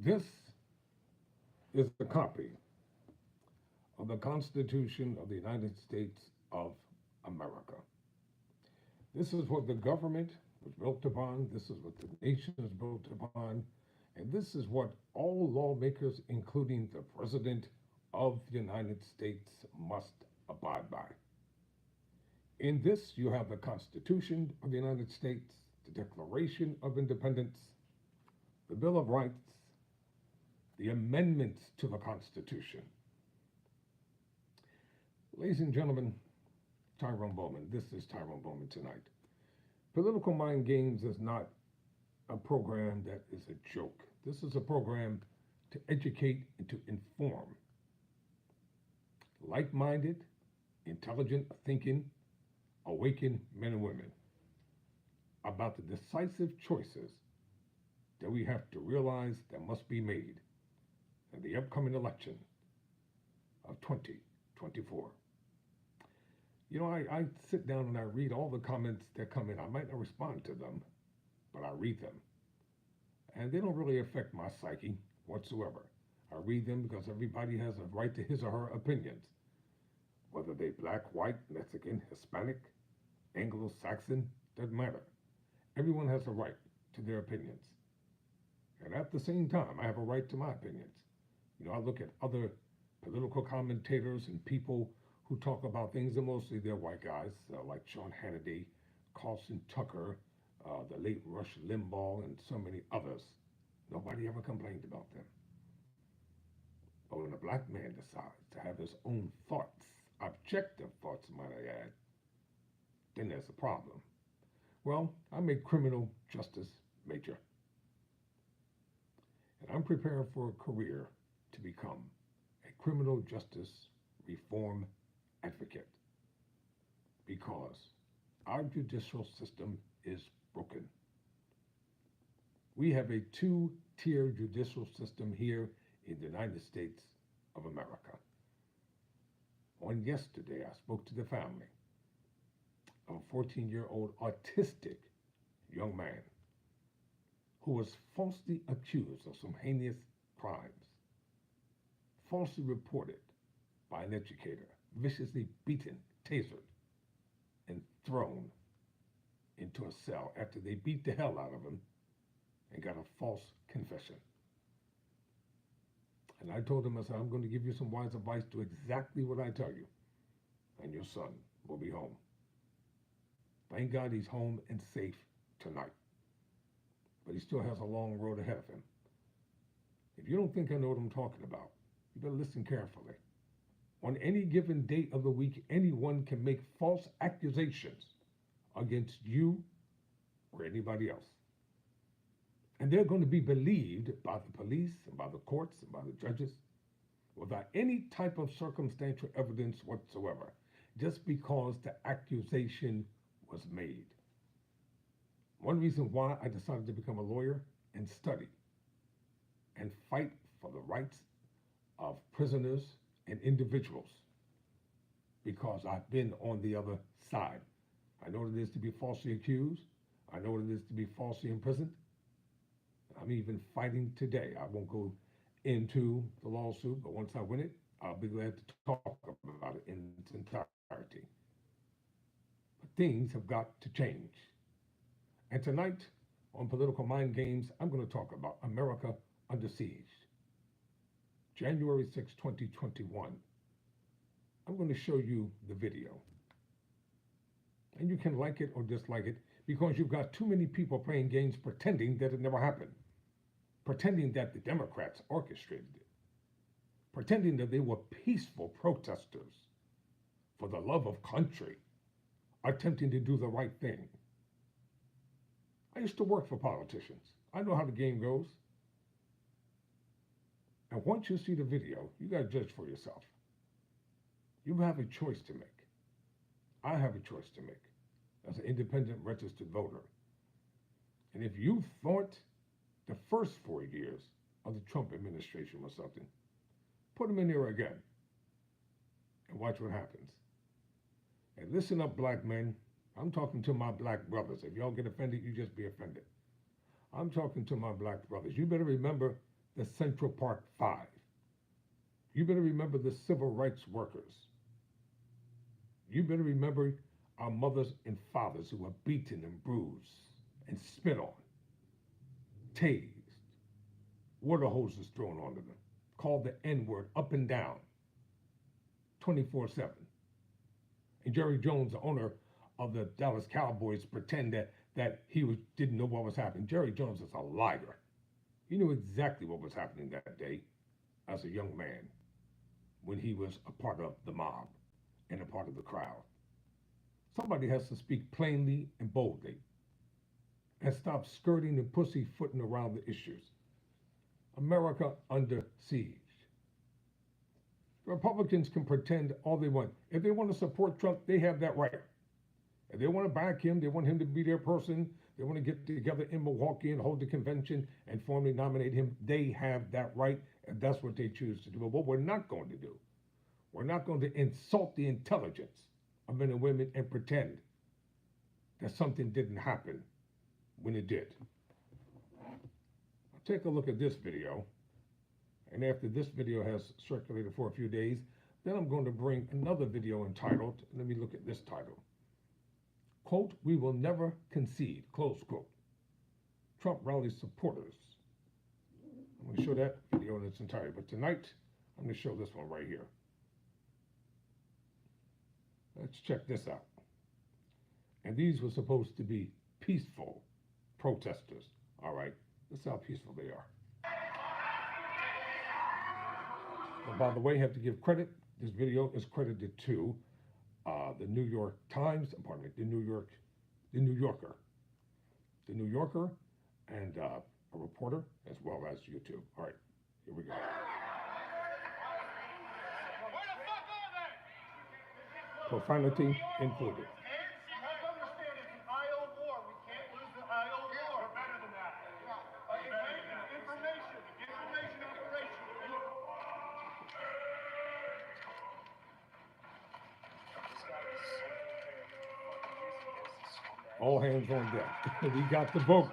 This is a copy of the Constitution of the United States of America. This is what the government was built upon, this is what the nation is built upon, and this is what all lawmakers, including the President of the United States, must abide by. In this, you have the Constitution of the United States, the Declaration of Independence, the Bill of Rights, the amendments to the Constitution. Ladies and gentlemen, Tyrone Bowman. This is Tyrone Bowman tonight. Political Mind Games is not a program that is a joke. This is a program to educate and to inform like-minded, intelligent thinking, awakened men and women about the decisive choices that we have to realize that must be made in the upcoming election of 2024. You know, I sit down and I read all the comments that come in. I might not respond to them, but I read them. And they don't really affect my psyche whatsoever. I read them because everybody has a right to his or her opinions. Whether they black, white, Mexican, Hispanic, Anglo-Saxon, doesn't matter. Everyone has a right to their opinions. And at the same time, I have a right to my opinions. You know, I look at other political commentators and people who talk about things, and mostly they're white guys, like Sean Hannity, Carlson Tucker, the late Rush Limbaugh, and so many others. Nobody ever complained about them. But when a black man decides to have his own thoughts, objective thoughts, might I add, then there's a problem. Well, I'm a criminal justice major, and I'm preparing for a career to become a criminal justice reform advocate, because our judicial system is broken. We have a two-tier judicial system here in the United States of America. On yesterday, I spoke to the family of a 14-year-old autistic young man who was falsely accused of some heinous crimes, falsely reported by an educator, viciously beaten, tasered, and thrown into a cell after they beat the hell out of him and got a false confession. And I told him, I said, I'm going to give you some wise advice. Do exactly what I tell you, and your son will be home. Thank God he's home and safe tonight. But he still has a long road ahead of him. If you don't think I know what I'm talking about, you better listen carefully. On any given day of the week, anyone can make false accusations against you or anybody else. And they're going to be believed by the police and by the courts and by the judges without any type of circumstantial evidence whatsoever, just because the accusation was made. One reason why I decided to become a lawyer and study and fight for the rights of prisoners and individuals, because I've been on the other side. I know what it is to be falsely accused. I know what it is to be falsely imprisoned. I'm even fighting today. I won't go into the lawsuit, but once I win it, I'll be glad to talk about it in its entirety. But things have got to change. And tonight, on Political Mind Games, I'm going to talk about America under siege. January 6, 2021. I'm going to show you the video. And you can like it or dislike it, because you've got too many people playing games pretending that it never happened, pretending that the Democrats orchestrated it, pretending that they were peaceful protesters for the love of country, attempting to do the right thing. I used to work for politicians. I know how the game goes. And once you see the video, you got to judge for yourself. You have a choice to make. I have a choice to make as an independent registered voter. And if you thought the first 4 years of the Trump administration was something, put them in there again and watch what happens. And listen up, black men. I'm talking to my black brothers. If y'all get offended, you just be offended. I'm talking to my black brothers. You better remember the Central Park Five. You better remember the civil rights workers. You better remember our mothers and fathers who were beaten and bruised and spit on, tased, water hoses thrown onto them, called the N-word up and down, 24/7. And Jerry Jones, the owner of the Dallas Cowboys, pretend that he didn't know what was happening. Jerry Jones is a liar. He knew exactly what was happening that day as a young man when he was a part of the mob and a part of the crowd. Somebody has to speak plainly and boldly and stop skirting and pussyfooting around the issues. America under siege. Republicans can pretend all they want. If they want to support Trump, they have that right. If they want to back him, they want him to be their person, they want to get together in Milwaukee and hold the convention and formally nominate him, they have that right, and that's what they choose to do. But what we're not going to do, we're not going to insult the intelligence of men and women and pretend that something didn't happen when it did. Take a look at this video, and after this video has circulated for a few days, then I'm going to bring another video entitled, let me look at this title, quote, "We will never concede," close quote. Trump rally supporters. I'm going to show that video in its entirety, but tonight I'm going to show this one right here. Let's check this out. And these were supposed to be peaceful protesters, all right? That's how peaceful they are. And by the way, I have to give credit. This video is credited to the New York Times, pardon me, the New Yorker, and a reporter, as well as YouTube. All right, here we go. Profanity included. All hands on deck. We got the vote.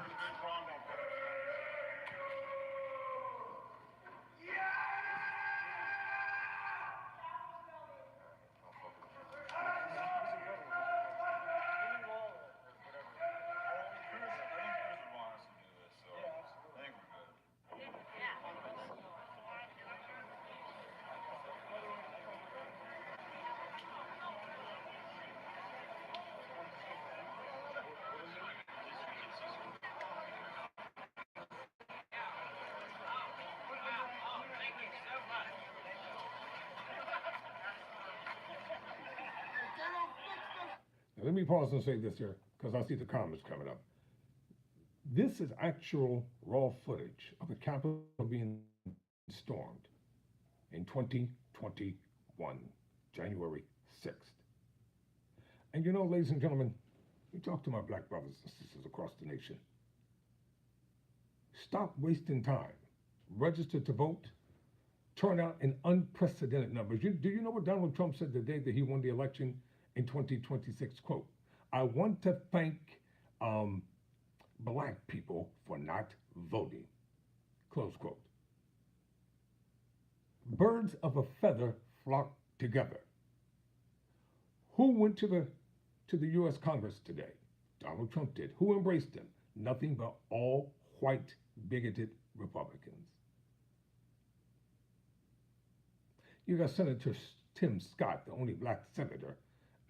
Now, let me pause and say this here, because I see the comments coming up. This is actual raw footage of the Capitol being stormed in 2021, January 6th. And you know, ladies and gentlemen, we talk to my black brothers and sisters across the nation. Stop wasting time. Register to vote. Turn out in unprecedented numbers. Do you know what Donald Trump said the day that he won the election in 2026? Quote, "I want to thank black people for not voting." Close quote. Birds of a feather flock together. Who went to the U.S. Congress today? Donald Trump did. Who embraced him? Nothing but all white, bigoted Republicans. You got Senator Tim Scott, the only black senator,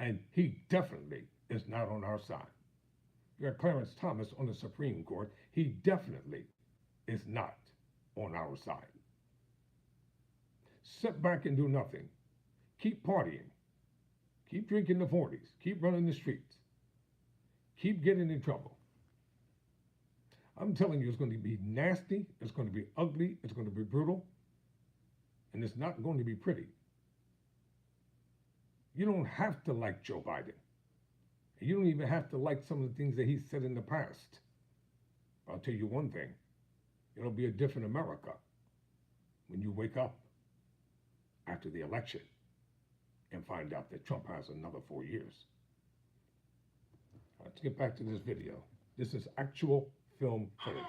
and he definitely is not on our side. You got Clarence Thomas on the Supreme Court. He definitely is not on our side. Sit back and do nothing. Keep partying. Keep drinking the 40s. Keep running the streets. Keep getting in trouble. I'm telling you, it's going to be nasty. It's going to be ugly. It's going to be brutal. And it's not going to be pretty. You don't have to like Joe Biden. You don't even have to like some of the things that he said in the past. I'll tell you one thing. It'll be a different America when you wake up after the election and find out that Trump has another 4 years. All right, let's get back to this video. This is actual film footage.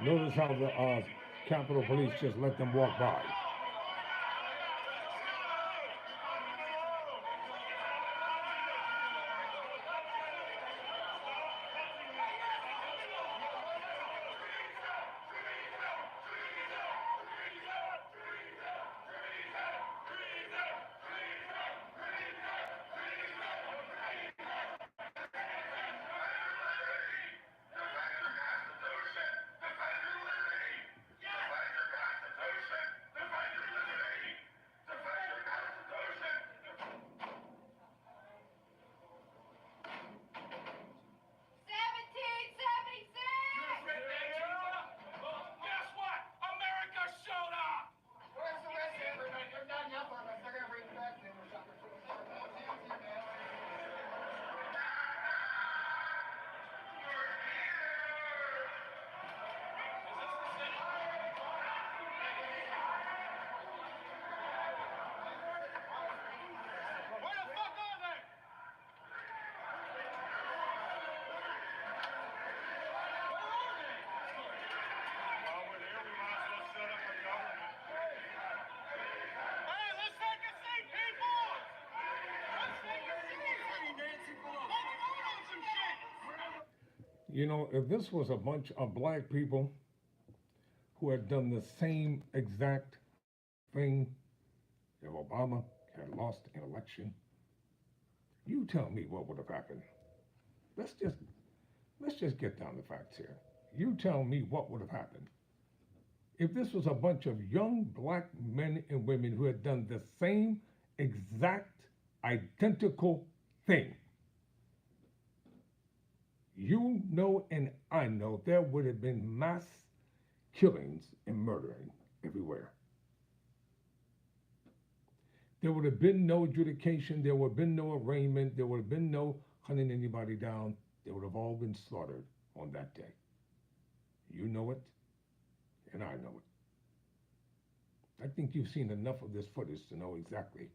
Notice how the Capitol Police just let them walk by. You know, if this was a bunch of black people who had done the same exact thing, if Obama had lost an election, you tell me what would have happened. Let's just let's just get down to facts here. You tell me what would have happened if this was a bunch of young black men and women who had done the same exact identical thing. You know, and I know there would have been mass killings and murdering everywhere. There would have been no adjudication, there would have been no arraignment, there would have been no hunting anybody down. They would have all been slaughtered on that day. You know it, and I know it. I think you've seen enough of this footage to know exactly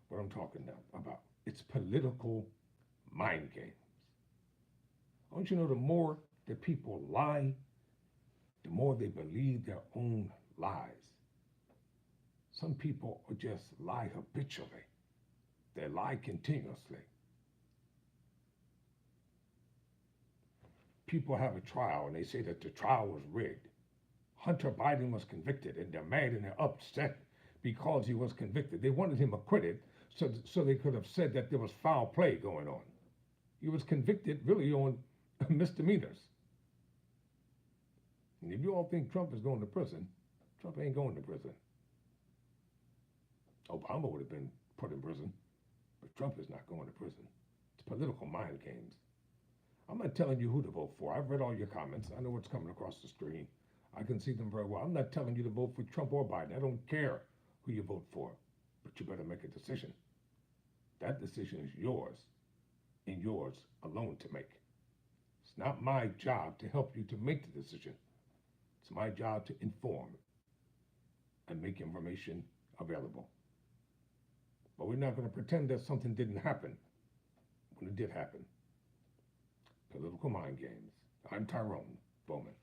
what I'm talking about. It's political mind games. Don't you know the more that people lie, the more they believe their own lies. Some people just lie habitually. They lie continuously. People have a trial and they say that the trial was rigged. Hunter Biden was convicted and they're mad and they're upset because he was convicted. They wanted him acquitted so they could have said that there was foul play going on. He was convicted really on misdemeanors. And if you all think Trump is going to prison, Trump ain't going to prison. Obama would have been put in prison, but Trump is not going to prison. It's political mind games. I'm not telling you who to vote for. I've read all your comments. I know what's coming across the screen. I can see them very well. I'm not telling you to vote for Trump or Biden. I don't care who you vote for, but you better make a decision. That decision is yours and yours alone to make. It's not my job to help you to make the decision. It's my job to inform and make information available. But we're not going to pretend that something didn't happen when it did happen. Political mind games. I'm Tyrone Bowman.